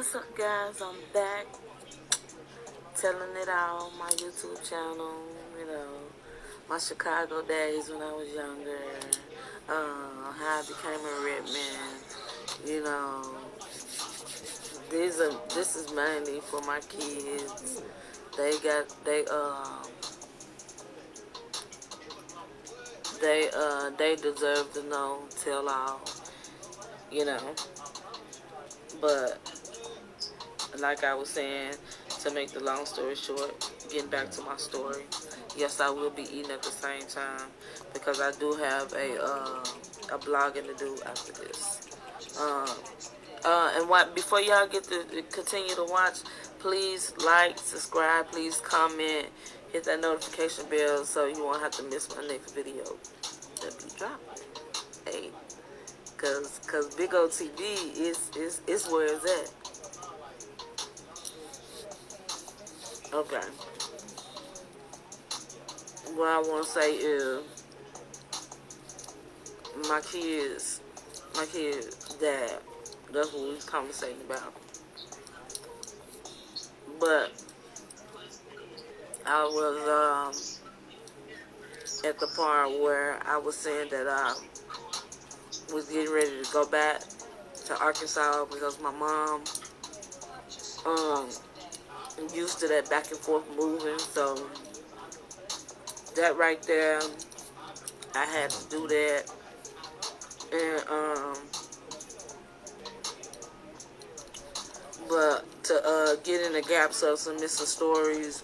What's up, guys? I'm back telling it all on my YouTube channel. You know, my Chicago days when I was younger. How I became a Redmond. You know, this is mainly for my kids. They deserve to know. Tell all. You know, but like I was saying, to make the long story short, getting back to my story, yes, I will be eating at the same time because I do have a blogging to do after this. Um, and what before y'all get to continue to watch, please like, subscribe, please comment, hit that notification bell so you won't have to miss my next video that be dropping. Hey, cause Big O TV is where it's at. Okay. What I want to say is my kids, dad. That's what we was conversating about. But I was at the part where I was saying that I was getting ready to go back to Arkansas because my mom used to that back and forth moving. So that right there, I had to do that. And but to get in the gaps of some missing stories,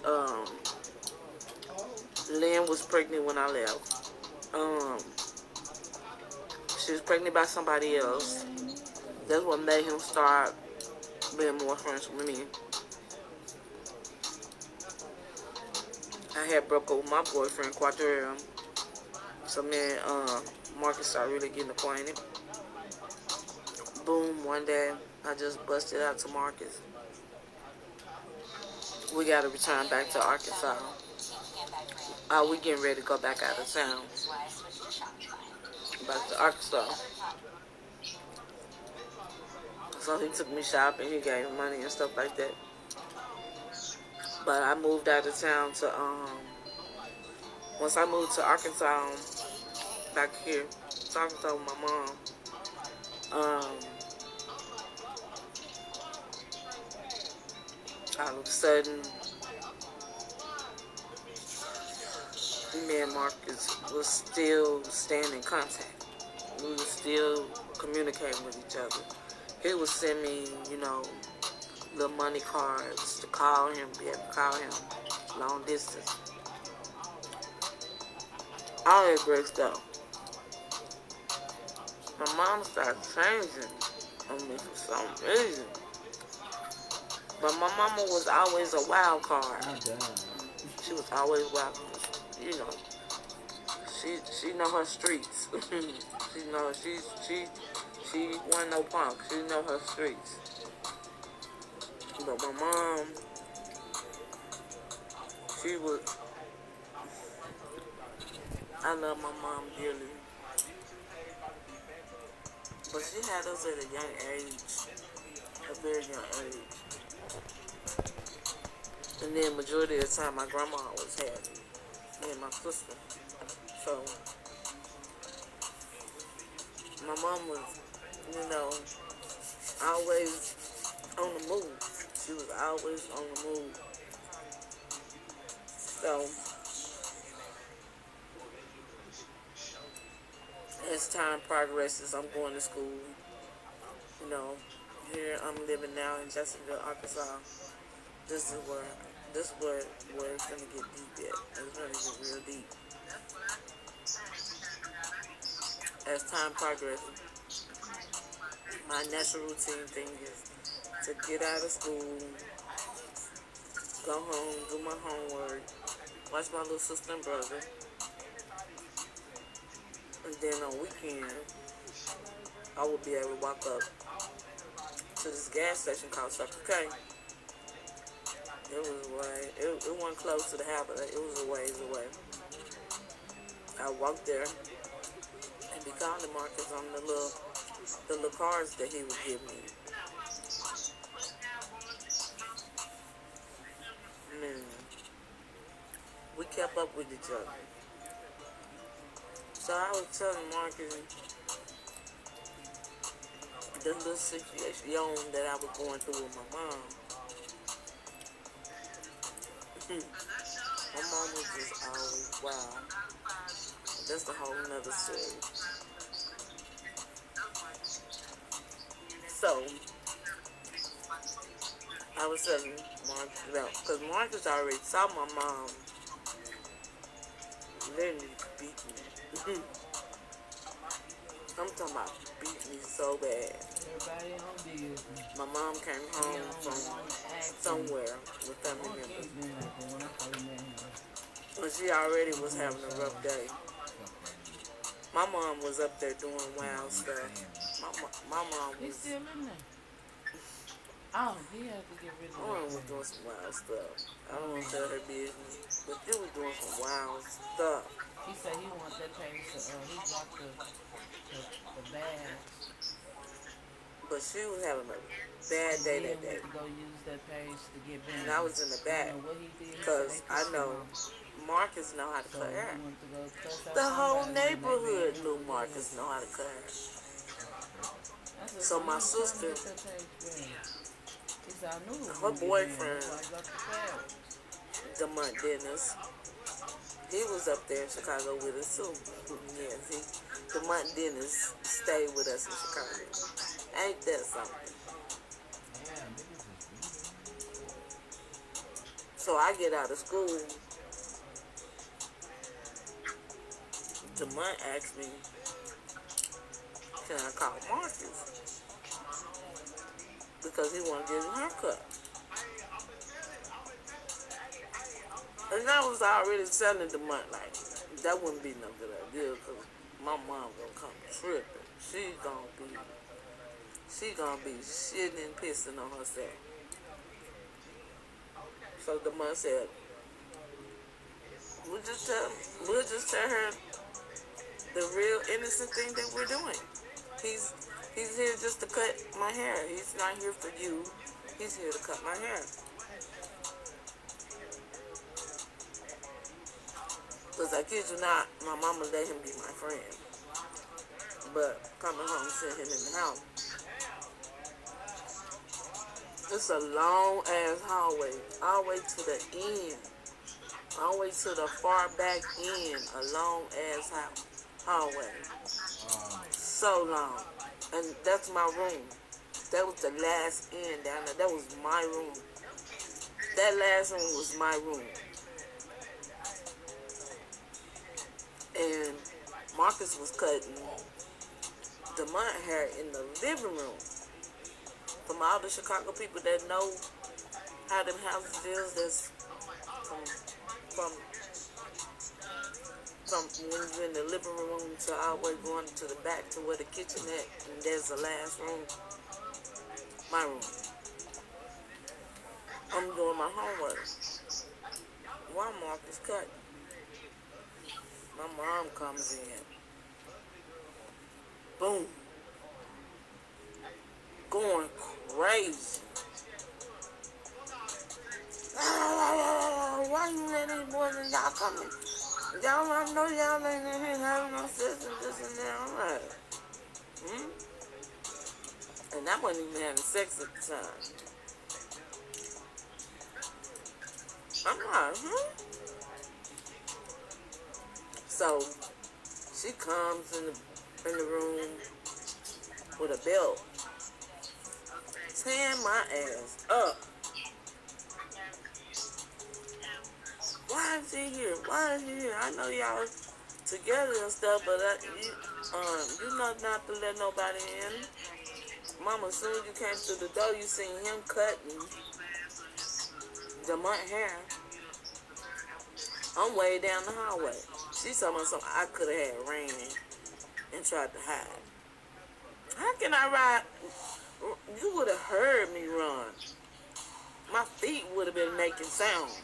Lynn was pregnant when I left. She was pregnant by somebody else. That's what made him start being more friends with me. I had broke up with my boyfriend, Quadrille. So me and Marcus started really getting acquainted. Boom, one day, I just busted out to Marcus. We got to return back to Arkansas. We getting ready to go back out of town. Back to Arkansas. So he took me shopping, he gave me money and stuff like that. But I moved out of town to, once I moved to Arkansas, back here, to Arkansas with my mom, all of a sudden, me and Marcus was still staying in contact. We were still communicating with each other. He would send me, little money cards to call him, be able to call him long distance. All that great stuff. My mom started changing on me for some reason. But my mama was always a wild card. She was always wild. She know her streets. She wasn't no punk. She know her streets. But my mom, I love my mom dearly. But she had us at a young age, a very young age. And then majority of the time, my grandma always had me and my sister. So my mom was, always on the move. She was always on the move. So as time progresses, I'm going to school. Here I'm living now in Jacksonville, Arkansas. This is where it's gonna get deep at. It's gonna get real deep. As time progresses, my natural routine thing is to get out of school, go home, do my homework, watch my little sister and brother, and then on weekend, I will be able to walk up to this gas station called Circle K. It wasn't close to the house, but it was a ways away. I walked there and be calling Marcus on the little cards that he would give me. Man, we kept up with each other. So I was telling Marcus the little situation that I was going through with my mom. My mom was just always wow. That's a whole nother story. So I was telling Marcus about, because Marcus already saw my mom literally beat me. I'm talking about beat me so bad. Everybody on business. My mom came home from somewhere with family members. And she already was having a rough day. My mom was up there doing wild stuff. My mom He's was... still in there. Oh, he had to get rid of My mom was doing some wild stuff. I don't want to tell her business, but she was doing some wild stuff. He said he wanted that page to, he dropped the badge. But she was having a bad day that day. To go use that page to get Benny. And I was in the back. Because I know Marcus know how to cut hair. The whole neighborhood knew Marcus know how to cut hair. So my sister, her boyfriend, Demont Dennis, he was up there in Chicago with us too. Yeah, see, Demont Dennis stayed with us in Chicago. Ain't that something? So I get out of school. Demont asked me, can I call Marcus? Because he wanted to get his haircut. And I was already telling Demont, like, that wouldn't be no good idea because my mom gonna come tripping. She gonna be shitting and pissing on herself. So Demont said, we'll just tell her the real innocent thing that we're doing. He's here just to cut my hair. He's not here for you. He's here to cut my hair. Because I kid you not, my mama let him be my friend. But coming home, seeing him in the house. It's a long ass hallway. All the way to the end. All the way to the far back end. A long ass hallway. So long. And that's my room. That was the last end down there. That was my room. That last room was my room. And Marcus was cutting Demont hair in the living room. From all the Chicago people that know how them houses is, that's from when you're in the living room to all the way going to the back to where the kitchen at, and there's the last room, my room. I'm doing my homework while Marcus cutting. My mom comes in. Boom. Going crazy. Why you let these boys and y'all coming? Y'all, I know y'all ain't in here having no sex and this and that. I'm like, And I wasn't even having sex at the time. I'm like, So she comes in the room with a belt, tearing my ass up. Why is he here? Why is he here? I know y'all together and stuff, but you know not to let nobody in. Mama, as soon as you came through the door, you seen him cutting Demont hair. I'm way down the hallway. She told me something I could have had ran and tried to hide. How can I ride? You would have heard me run. My feet would have been making sounds.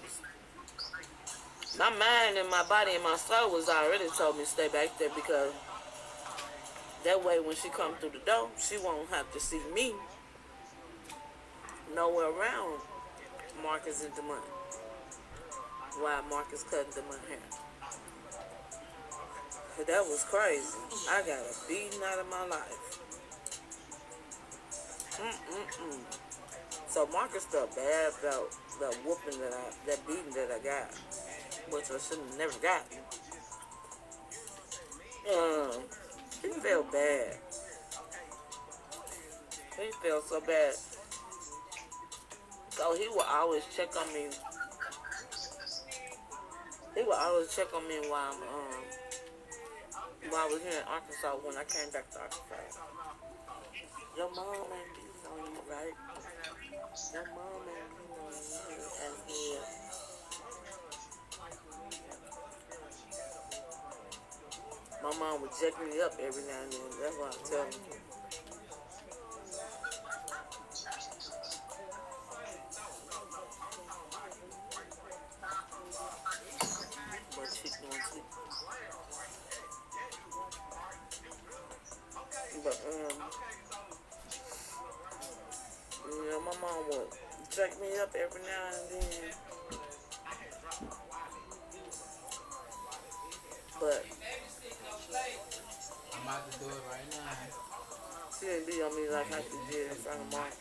My mind and my body and my soul was already told me to stay back there because that way when she come through the door, she won't have to see me nowhere around Marcus and Demont. while Marcus cutting them my hair. That was crazy. I got a beating out of my life. Mm-mm-mm. So Marcus felt bad about the whooping that beating that I got, which I shouldn't have never gotten. He felt bad. He felt so bad. So he would always check on me. He would always check on me while I was here in Arkansas when I came back to Arkansas. Your mom ain't beating on you, right? Your mom ain't beating on you. And my mom would jack me up every now and then. That's what I tell him. But she doing too. But my mom would jack me up every now and then. But I'm about to do it right now. she didn't beat on me like how she did in front of Mark.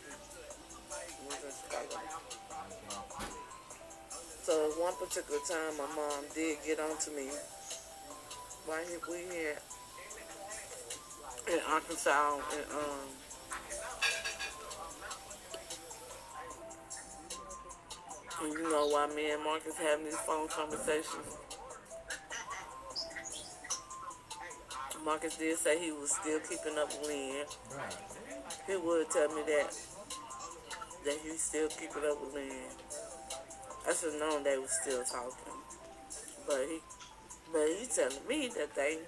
Was in Chicago. So one particular time, my mom did get on to me. Right here, we here in Arkansas, and you know why me and Marcus having these phone conversations. Marcus did say he was still keeping up with Lynn. He would tell me that he's still keeping up with Lynn. I should have known they was still talking. But he's telling me that they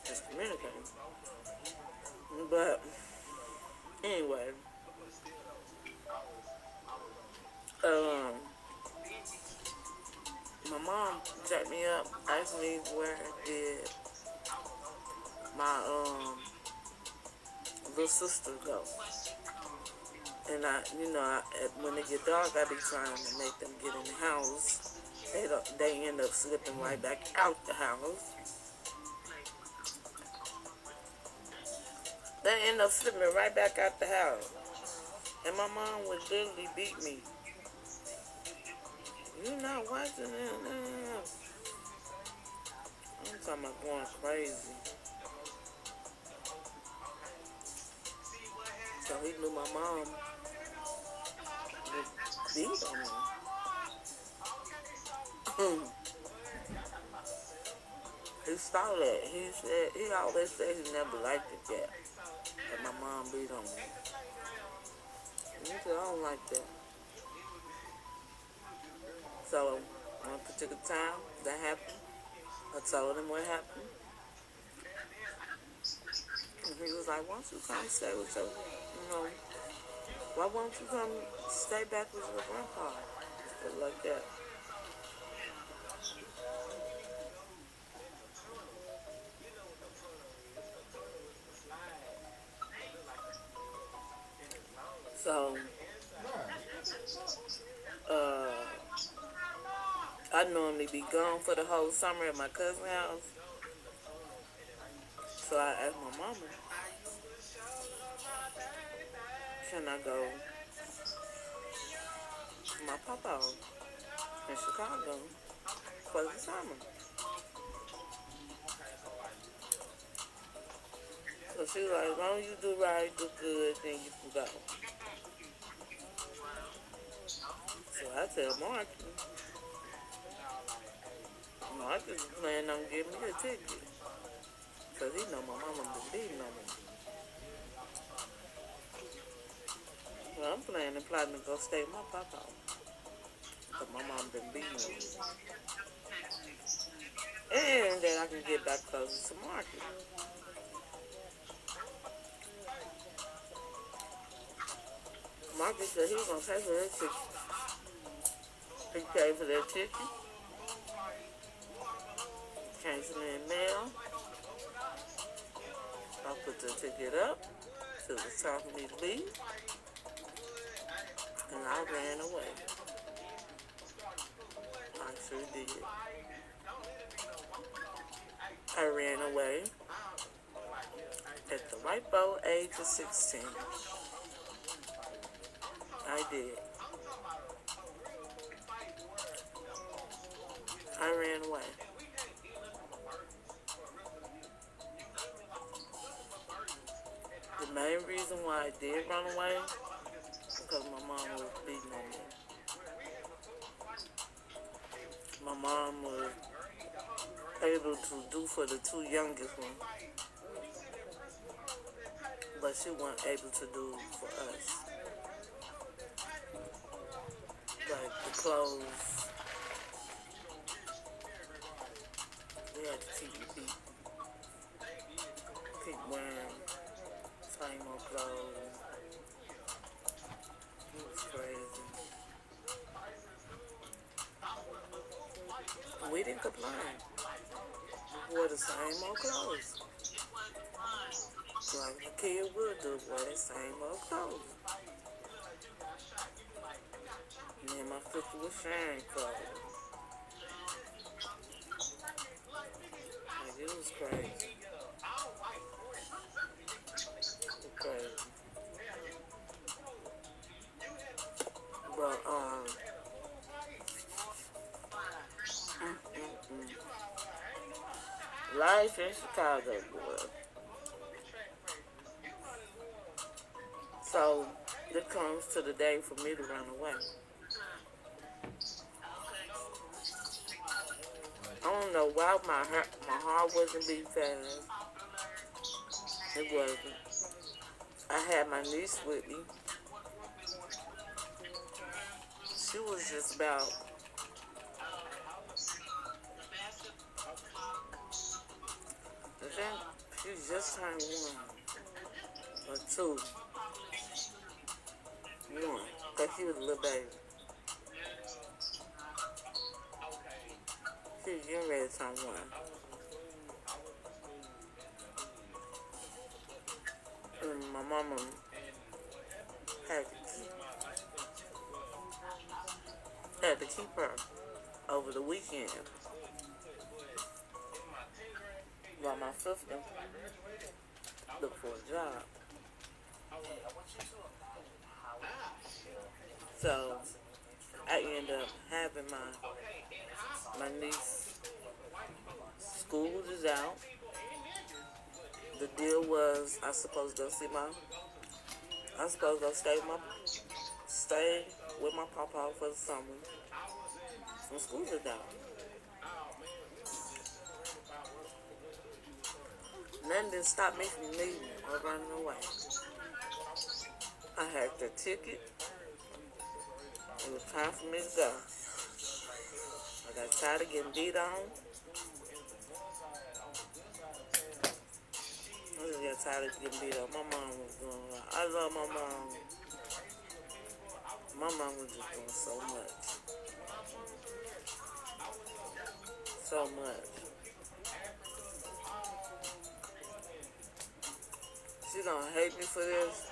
just communicating. But anyway, my mom jacked me up, asked me where did my little sister go. And when they get dark, I be trying to make them get in the house. They end up slipping right back out the house. They end up slipping right back out the house. And my mom would literally beat me. You're not watching it. I'm talking about going crazy. So he knew my mom would beat on me. He saw that. He always said he never liked it yet. That my mom beat on me. And he said, I don't like that. So, one particular time that happened, I told him what happened. And he was like, why don't you come stay with your, why won't you come stay back with your grandpa? Stuff like that. So, I normally be gone for the whole summer at my cousin's house. So I asked my mama, can I go to my papa in Chicago for the summer? So she was like, as long as you do right, do good, then you can go. So I tell Marcus is planning on giving me a ticket. Because he know my mama been beating on me. Well, I'm plotting to go stay with my papa. Because my mom been beating on me. And then I can get back closer to Marcus. Marcus said he was going to pay for that ticket. He paid for that ticket. Came to me in mail. I put the ticket up. So it was time for me to leave. And I ran away. I sure did. I ran away at the ripe old age of 16. I did. I ran away. The main reason why I did run away was because my mom was beating on me. My mom was able to do for the two youngest ones, but she wasn't able to do for us. Like the clothes, we had to keep wearing same old clothes. It was crazy. We didn't complain. We wore the same old clothes. Like a kid would do, wear the same old clothes. Me and my sister was sharing clothes. Like, it was crazy. It was crazy. But, life in Chicago, boy. So, it comes to the day for me to run away. I don't know why my heart wasn't beating fast. It wasn't. I had my niece with me. She was just about she just turned 1 or 2. 1, because she was a little baby. She was getting ready to turn 1. And my mama had to keep her over the weekend while my sister looked for a job. So I ended up having my niece. School is out. The deal was I was supposed to go stay with my papa for the summer. And school is out. Nothing didn't stop me from leaving or running away. I had the ticket. It was time for me to go. I got tired of getting beat on. I just got tired of getting beat on. My mom was doing a lot. I love my mom. My mom was just doing so much. So much. She gonna hate me for this,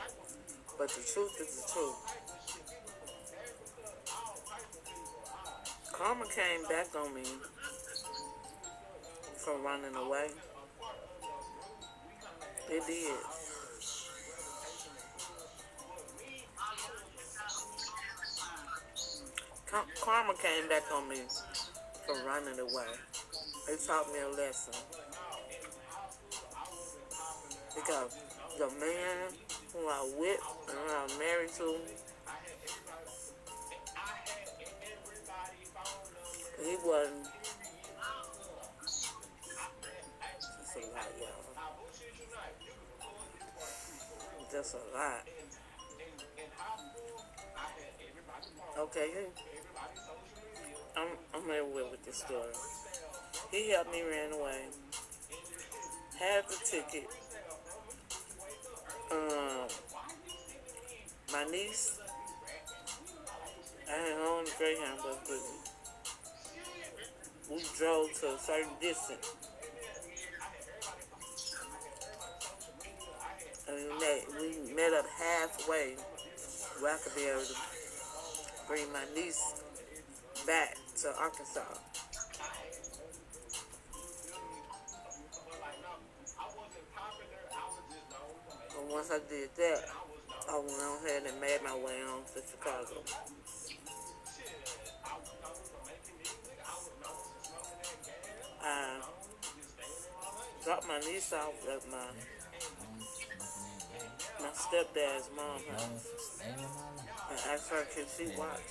but the truth is the truth. Karma came back on me from running away. It did. Karma came back on me from running away. It taught me a lesson. Because the man who I with and who I'm married to, he wasn't. It's a lot, y'all. Just a lot. Okay, I'm here with this story. He helped me run away. Had the ticket. My niece, I had her on the Greyhound bus with me. We drove to a certain distance. And we met up halfway where I could be able to bring my niece back to Arkansas. once I did that, I went on ahead and made my way on to Chicago. I dropped my niece off at my stepdad's mom house and asked her can she watch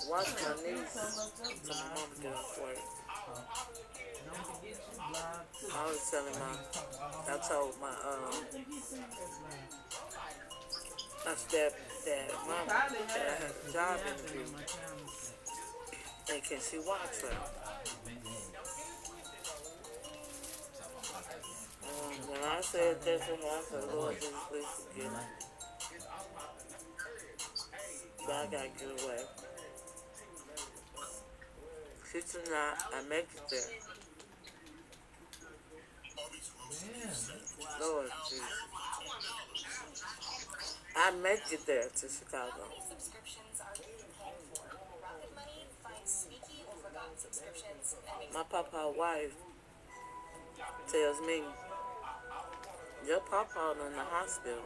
my niece till my mom get off work. I was telling I told my stepdad mom that I had a job interview and can she watch her? When I said that to her, I said, Lord Jesus, please forgive me. But I gotta get away. She said, nah, I make it there. Lord Jesus. I make it there to Chicago. My papa's wife tells me, your papa in the hospital.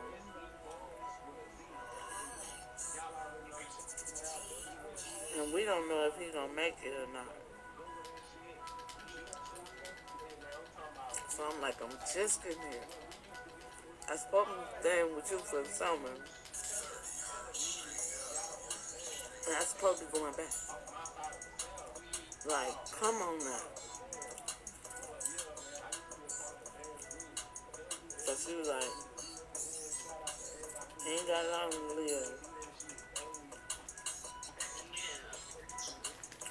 And we don't know if he's gonna make it or not. So I'm like, I'm just getting here. I spoke then with you for the summer. And I'm supposed to be going back. Like, come on now. So she was like, he ain't got long to live.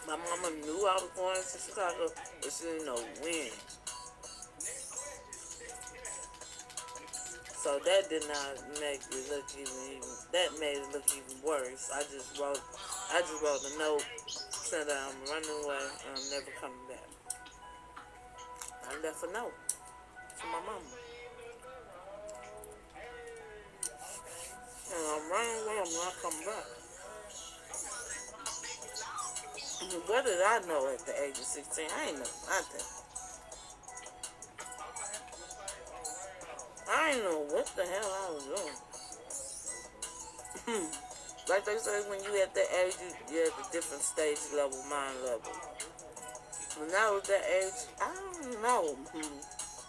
My mama knew I was going to Chicago, but she didn't know when. So that did not make it look even that made it look even worse. I just wrote a note saying that I'm running away and I'm never coming back. I left a note to my mama. And I'm running away, I'm not coming back. What did I know at the age of 16? I ain't know nothing. I didn't know what the hell I was doing. Like they say, when you at that age, you're at a different stage level, mind level. When I was that age, I don't know.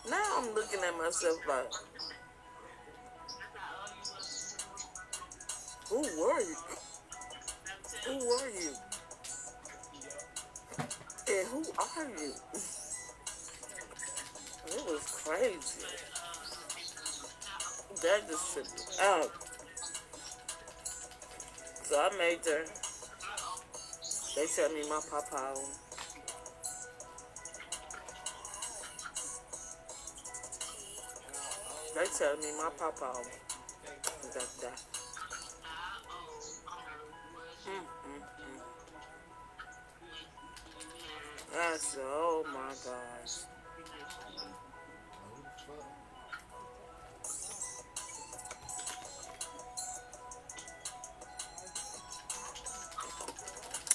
Now I'm looking at myself like, who were you? Who were you? And who are you? It was crazy. That just tripped me out. So I made her. They sent me my papa. They tell me my papa that. I said, oh my gosh.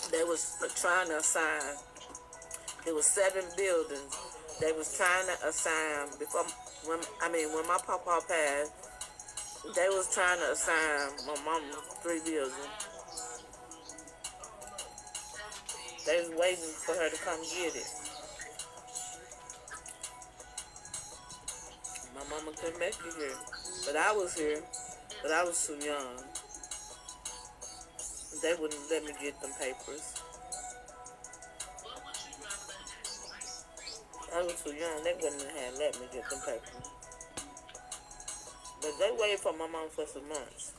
They was trying to assign. It was 7 buildings. They was trying to assign when my papa passed. They was trying to assign my mama 3 buildings. They was waiting for her to come get it. My mama couldn't make it here, but I was here. But I was too young. They wouldn't let me get them papers. I was too young. They wouldn't have let me get them papers. But they waited for my mom for some months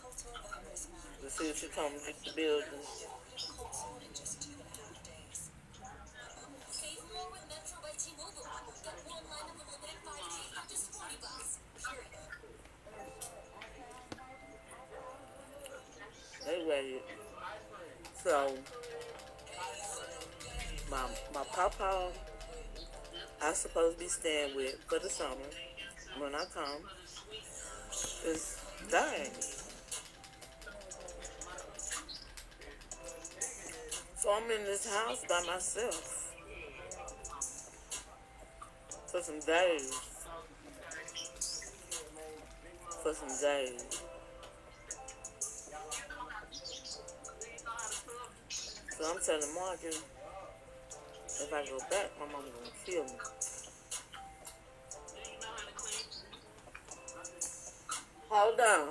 to see if she come get the building. They waited. So my papa I supposed to be staying with for the summer when I come is dying. So I'm in this house by myself for some days. for some days. So I'm telling Marcus, if I go back, my mama gonna kill me. Hold on.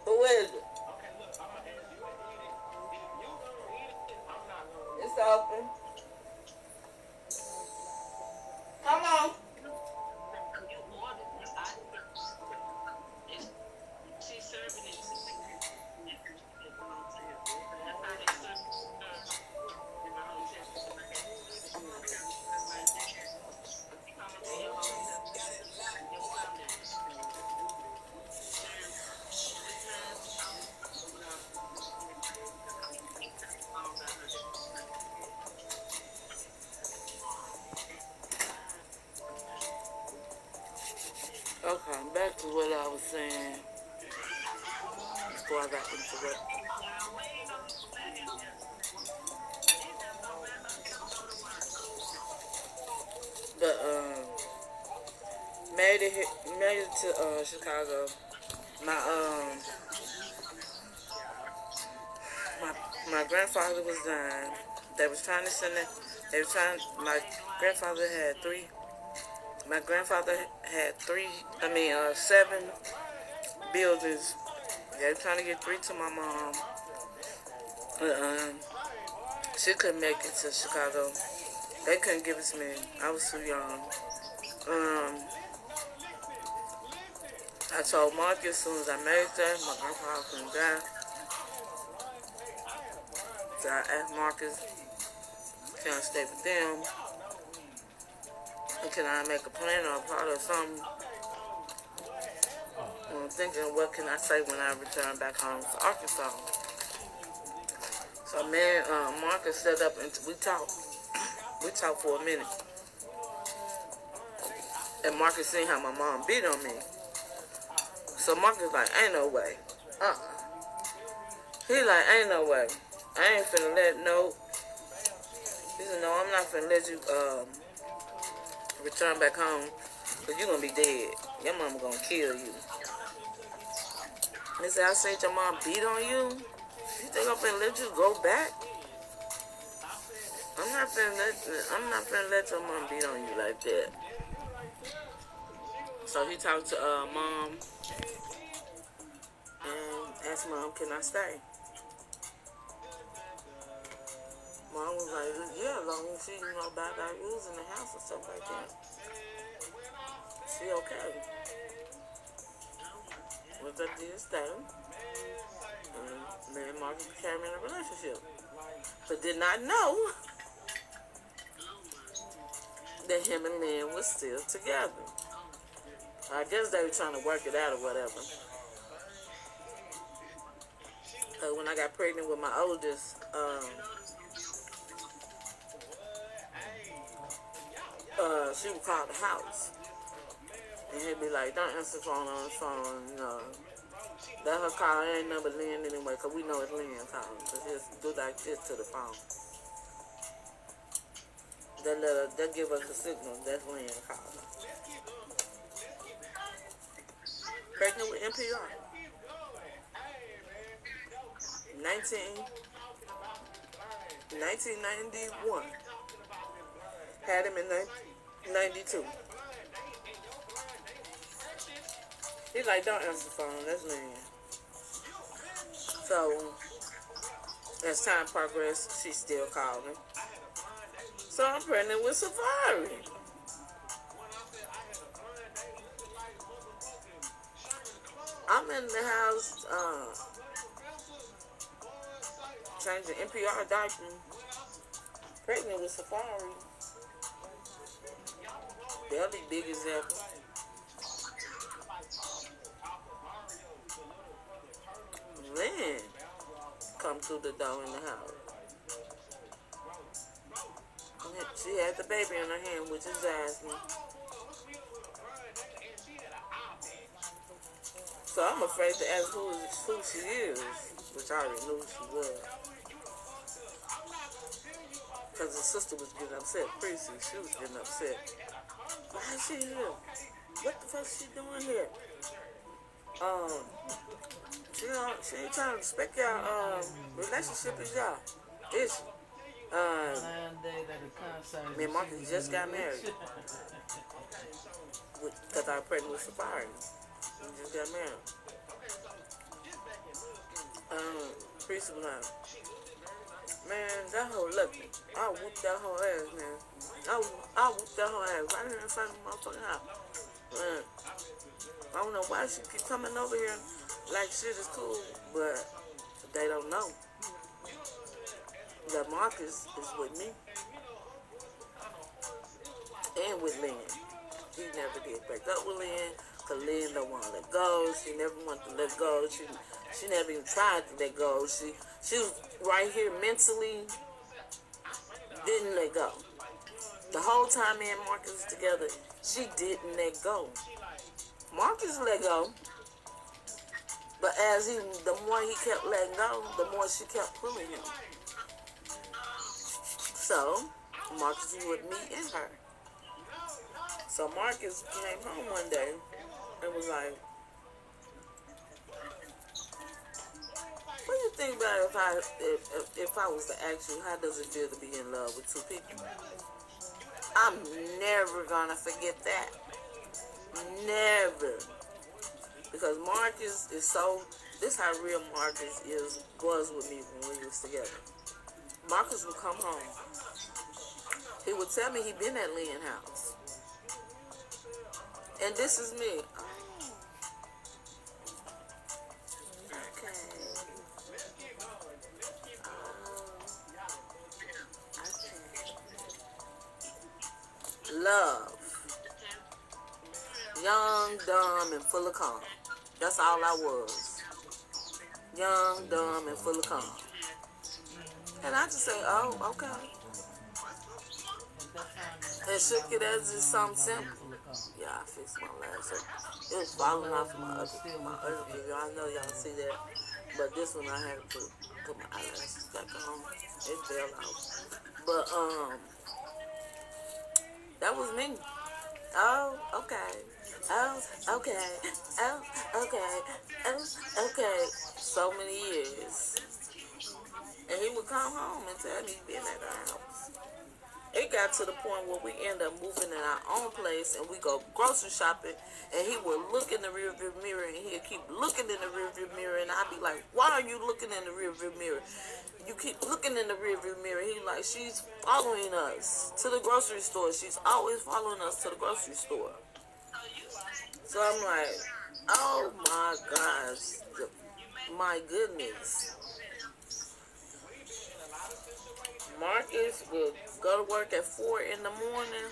Who is it? It's open. Come on. Okay, back to what I was saying before I got interrupted. But made it to Chicago. My my my grandfather was dying. They was trying to send it. They were trying. My grandfather had three. My grandfather had seven buildings. They were trying to get three to my mom. But she couldn't make it to Chicago. They couldn't give it to me. I was too young. I told Marcus as soon as I made that, my grandfather couldn't die. So I asked Marcus, can I stay with them? And can I make a plan or a plot or something? And I'm thinking, what can I say when I return back home to Arkansas? So me and Marcus set up and we talked. We talked for a minute. And Marcus seen how my mom beat on me. So Marcus like, ain't no way. He like, ain't no way. I ain't finna let no. He said, no, I'm not finna let you return back home. Cause you're gonna be dead. Your mama gonna kill you. They said, I said your mom beat on you. You think I'm finna let you go back? I'm not finna let your mom beat on you like that. So he talked to mom and asked mom, can I stay? Mom was like, yeah, as long as she, abide our rules in the house and stuff like that. She okay. Went up to stay. And me and Marcus became in a relationship. But did not know that him and Lynn was still together. I guess they were trying to work it out or whatever. When I got pregnant with my oldest, she would call the house. And he'd be like, don't answer the phone on the phone, Let her call. It ain't number Lynn anyway, because we know it's Lynn calling. Because he'll do like this to the phone. They'll give us a signal. That's Lynn calling. Pregnant with NPR. 1991. Had him in 92. He's like, don't answer the phone. That's Lynn. So, as time progressed, she's still calling. So I'm pregnant with Safari. I'm in the house changing NPR diaper, pregnant with Safari. Belly big as ever. Lynn come through the door in the house. She had the baby in her hand, which is Jasmine. So I'm afraid to ask who she is, which I already knew she was. Because the sister was getting upset. Prissy, she was getting upset. Why is she here? What the fuck is she doing here? She ain't trying to respect y'all relationship is y'all. Is she? Me and Marcus just got married. Because I was pregnant with Safari. We just got married. Priest was like, man, that hoe lucky. I whooped that whole ass, man. I whooped that whole ass right here in front of the motherfucking house. Man, I don't know why she keep coming over here like shit is cool, but they don't know that Marcus is with me and with Lynn. He never did break up with Lynn, because Lynn don't want to let go. She never wanted to let go. She never even tried to let go. She was right here mentally, didn't let go. The whole time me and Marcus was together, she didn't let go. Marcus let go, but the more he kept letting go, the more she kept pulling him. So, Marcus was with me and her. So Marcus came home one day and was like, what do you think about if I was to ask you, how does it feel to be in love with two people? I'm never gonna forget that. Never. Because Marcus is this is how real Marcus was with me when we was together. Marcus would come home. He would tell me he been at Lynn's house. And this is me. Love. Young, dumb, and full of calm. That's all I was. Young, dumb, and full of calm. And I just say, oh, okay. And shook it as just something simple. Yeah, I fixed my lashes. It was falling off my other video. I know y'all see that. But this one I had to put my eyelashes back on. It fell out. But, that was me. Oh, okay. Oh, okay. Oh, okay. Oh, okay. So many years. And he would come home and tell me he'd been at our house. It got to the point where we end up moving in our own place and we go grocery shopping and he would look in the rearview mirror and he'd keep looking in the rearview mirror and I'd be like, why are you looking in the rearview mirror? You keep looking in the rearview mirror. He like, she's following us to the grocery store. She's always following us to the grocery store. So I'm like, oh my gosh, my goodness. Marcus would go to work at 4 in the morning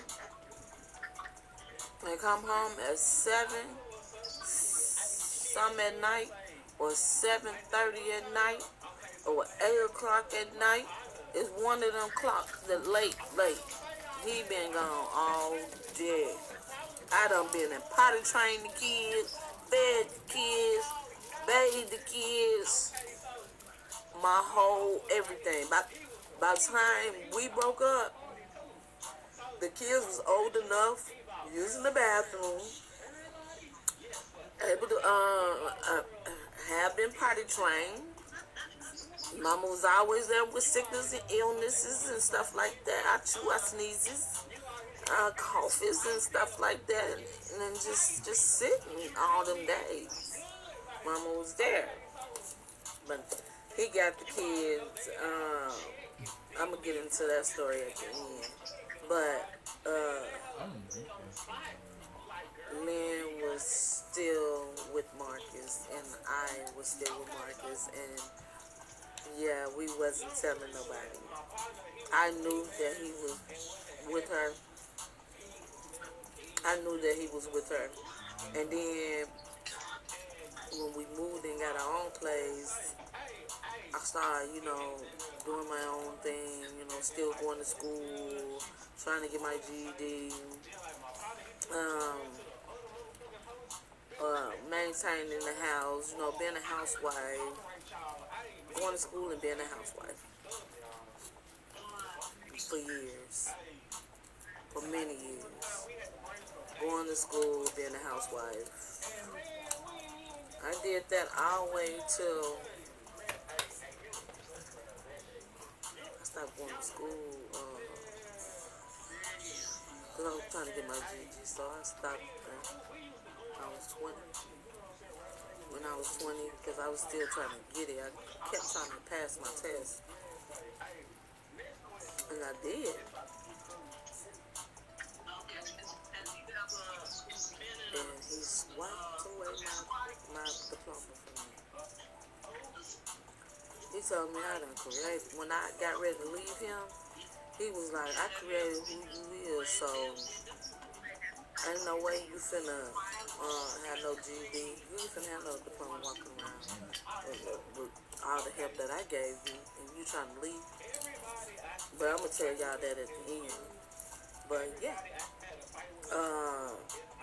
and come home at 7, some at night, or 7:30 at night, or 8 o'clock at night. It's one of them clocks that late. He been gone all day. I done been in potty trained the kids, fed the kids, bathed the kids, my whole everything. By the time we broke up, the kids was old enough, using the bathroom, able to have been potty trained. Mama was always there with sickness and illnesses and stuff like that. I chew, I sneezes, coughs and stuff like that, and then just sitting all them days. Mama was there, but he got the kids. I'm gonna get into that story at the end, but Lynn was still with Marcus, and I was still with Marcus, and yeah, we wasn't telling nobody. I knew that he was with her. I knew that he was with her, and then when we moved and got our own place, I started, doing my own thing, still going to school, trying to get my GED, um, maintaining the house, being a housewife, going to school and being a housewife for years, for many years. Going to school, being a housewife. I did that all the way till I stopped going to school. Because I was trying to get my GED, so I stopped when I was 20. When I was 20, because I was still trying to get it. I kept trying to pass my test. And I did. And he swiped away my diploma from me. He told me I done created. When I got ready to leave him, he was like, I created who you is, so ain't no way you finna have no GED. You ain't finna have no diploma walking around with all the help that I gave you, and you trying to leave. But I'm gonna tell y'all that at the end. But yeah,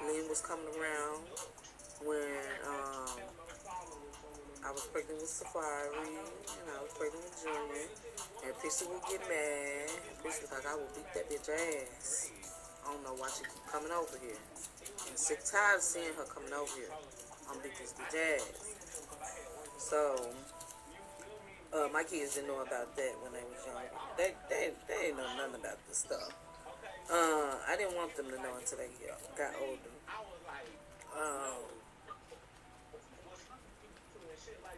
Lynn was coming around when I was pregnant with Safari, and I was pregnant with Junior, and Pixie would get mad. Pixie was like, I will beat that bitch ass. I don't know why she keep coming over here. And sick tired of seeing her coming over here. I'm beat this bitch ass. So, my kids didn't know about that when they was young. They didn't know nothing about this stuff. I didn't want them to know until they got older.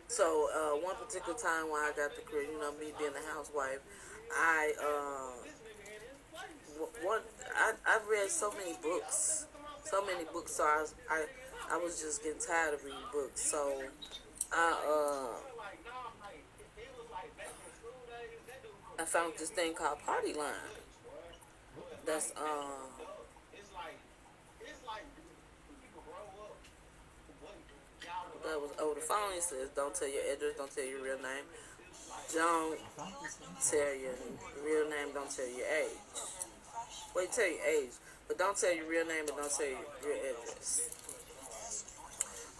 So one particular time when I got the career, me being a housewife, I've read so many books, so I was just getting tired of reading books. So I found this thing called Party Line. That's that was the phone says don't tell your address, don't tell your real name, don't tell your real name, don't tell your age. Wait, tell your age, but don't tell your real name and don't tell your real address.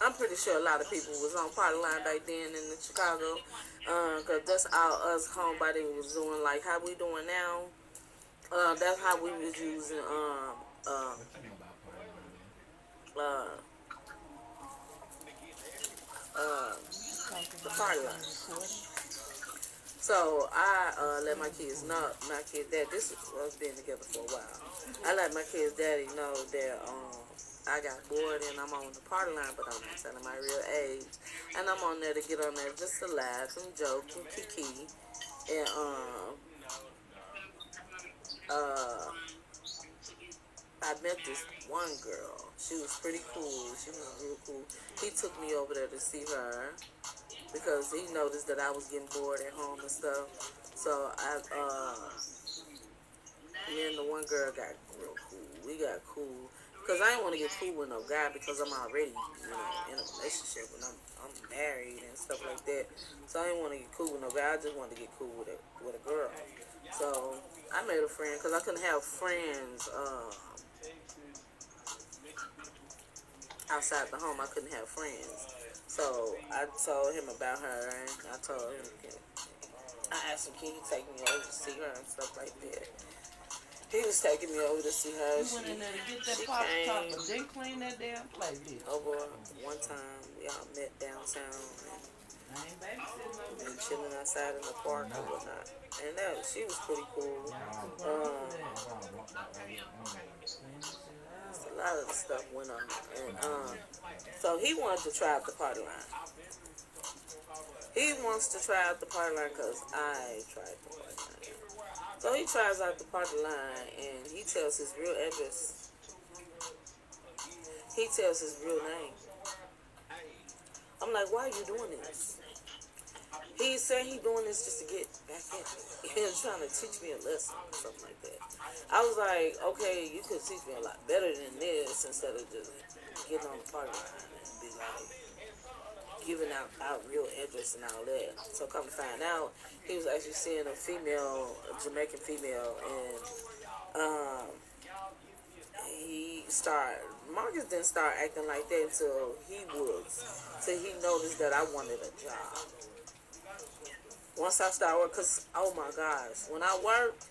I'm pretty sure a lot of people was on Party Line back then in Chicago, cause that's all us homebody was doing. Like how we doing now. That's how we was using uh, uh, You talking the about party being line. recorded? So I It's let my being kids recorded. know, my kids dad. This was been together for a while. I let my kids daddy know that I got bored and I'm on the party line, but I'm not telling my real age. And I'm on there to get on there just to laugh and joke and kiki. And uh, I met this one girl. She was pretty cool. She was real cool. He took me over there to see her because he noticed that I was getting bored at home and stuff. So me and the one girl got real cool. We got cool because I didn't want to get cool with no guy because I'm already, in a relationship and I'm married and stuff like that. So I didn't want to get cool with no guy. I just wanted to get cool with a girl. So I made a friend because I couldn't have friends outside the home. I couldn't have friends. So I told him about her and I told him, I asked him, can he take me over to see her and stuff like that. He was taking me over to see her. You went in there to get that She pop top, came but then clean that damn place, did you? over one time. We all met downtown I ain't babysitting no and bitch. chilling outside in the park and whatnot. And she was pretty cool. It's too grown for Um, that. Clean that shit just out. a lot of the stuff went on. And so he wanted to try out the party line. He wants to try out the party line because I tried the party line. So he tries out the party line and he tells his real address. He tells his real name. I'm like, why are you doing this? He said he doing this just to get back at me. He was trying to teach me a lesson or something like that. I was like, okay, you could teach me a lot better than this instead of just getting on the party line and be like giving out real address and all that. So come to find out, he was actually seeing a Jamaican female, and Marcus didn't start acting like that till he noticed that I wanted a job. Once I started working, because, oh my gosh, when I worked,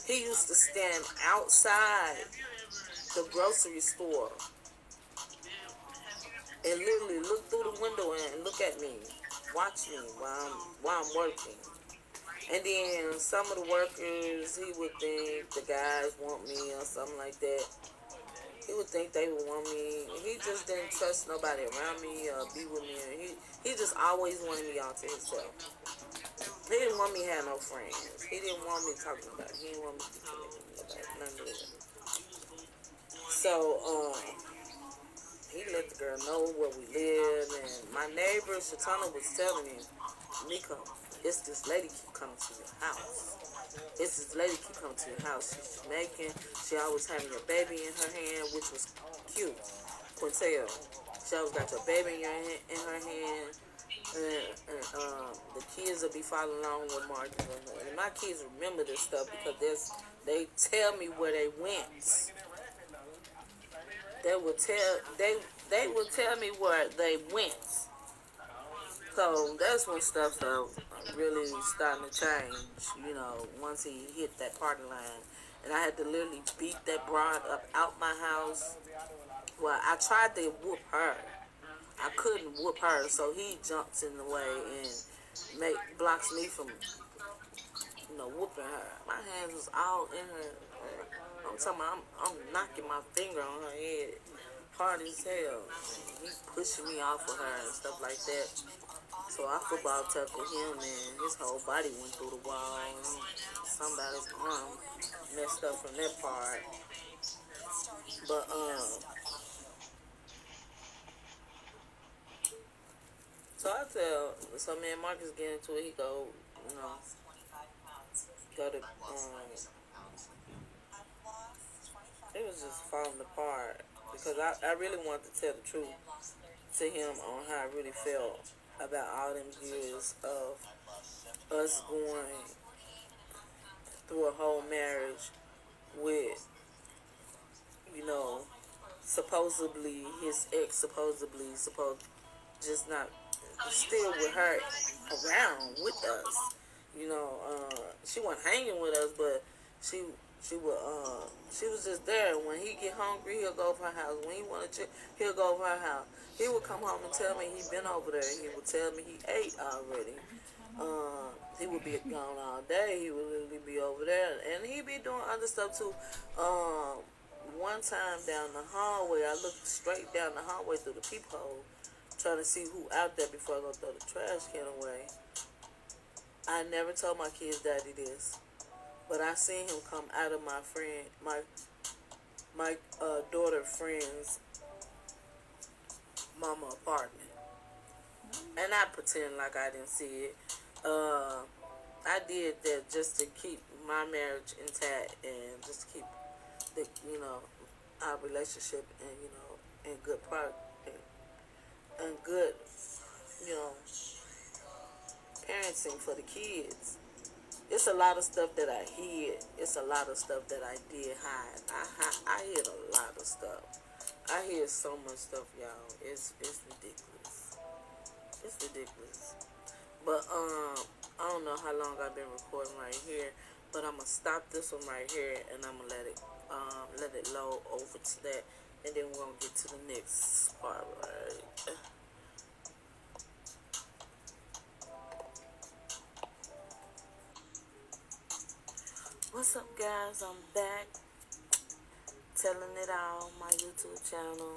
he used to stand outside the grocery store and literally look through the window and look at me, watch me while I'm working. And then some of the workers, he would think the guys want me or something like that. He would think they would want me. He just didn't trust nobody around me or be with me. He just always wanted me all to himself. He didn't want me to have no friends. He didn't want me talking about it. He didn't want me to connect with nobody. None of that. So, he let the girl know where we live. And my neighbor, Shatana, was telling me, Nico, it's this lady keep coming to your house. It's this lady keep coming to your house. She's Jamaican. She always having your baby in her hand, which was cute. Quintel. She always got your baby in her hand. And the kids will be following along with Marcus. And my kids remember this stuff because they tell me where they went. They would tell me where they went. So that's when stuff started really starting to change, once he hit that party line. And I had to literally beat that broad up out my house. Well, I tried to whoop her. I couldn't whoop her, so he jumps in the way and blocks me from, whooping her. My hands was all in her. I'm talking about I'm knocking my finger on her head hard as hell. He pushing me off of her and stuff like that. So I football tackled him and his whole body went through the wall. Somebody's arm messed up from that part. But so me and Marcus get into it. He go to it was just falling apart because I really wanted to tell the truth to him on how I really felt about all them years of us going through a whole marriage with, supposedly his ex, supposed just not still with her around with us. She wasn't hanging with us, but She was just there. When he get hungry, he'll go over her house. When he wanted to, he'll go over her house. He would come home and tell me he been over there. He would tell me he ate already. He would be gone all day. He would literally be over there, and he'd be doing other stuff too. One time down the hallway, I looked straight down the hallway through the peephole, trying to see who out there before I go throw the trash can away. I never told my kids daddy this, but I seen him come out of my daughter friend's mama apartment, and I pretend like I didn't see it. I did that just to keep my marriage intact and just to keep the our relationship and in good and good you know parenting for the kids. It's a lot of stuff that I hid. It's a lot of stuff that I did hide. I hid a lot of stuff. I hid so much stuff, y'all. It's ridiculous. It's ridiculous. But I don't know how long I've been recording right here, but I'm gonna stop this one right here and I'm gonna let it load over to that, and then we're gonna get to the next part, right? What's up, guys? I'm back telling it all, my YouTube channel.